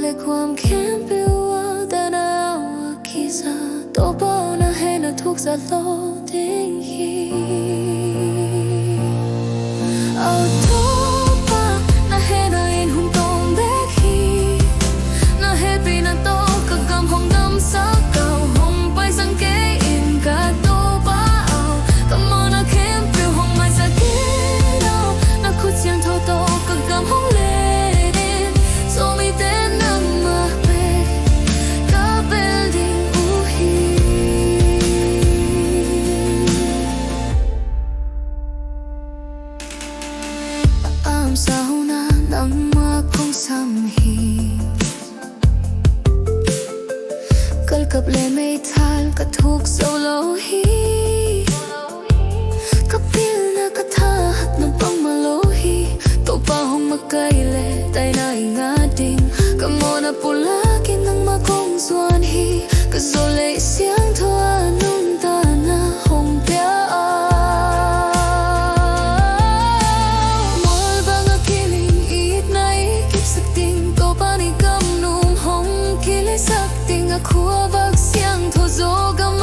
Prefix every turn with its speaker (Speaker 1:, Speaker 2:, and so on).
Speaker 1: leความเข้มเปรี้ยวแต่หนาวขี้ซาตัวบ่น่าเห็นทุกสัตว์โลกทิ้งหีเอาตัวป่าน่าเห็นอินหุ่นตรงเบกฮีน่าเห็นปีน่าโตก็กำห้องดำสักเก่าห้องไปสังเกตอินกาตัวป่าเอาก็มองน่าเข้มเปรี้ยวห้องไม่สักเกตเอาน่าคุดเสียงโตโตก็กำห้องเล่sauna nama kong samhi kal kap le mei thal ka thuk solo hi kapil na ka tha hat na pang malohi to pa hong makai le tai na inga ding ka mona pula kin nang ma kong suan hi ka zole siang thoa nun ta na hong pya khua vác xiang thô dô gam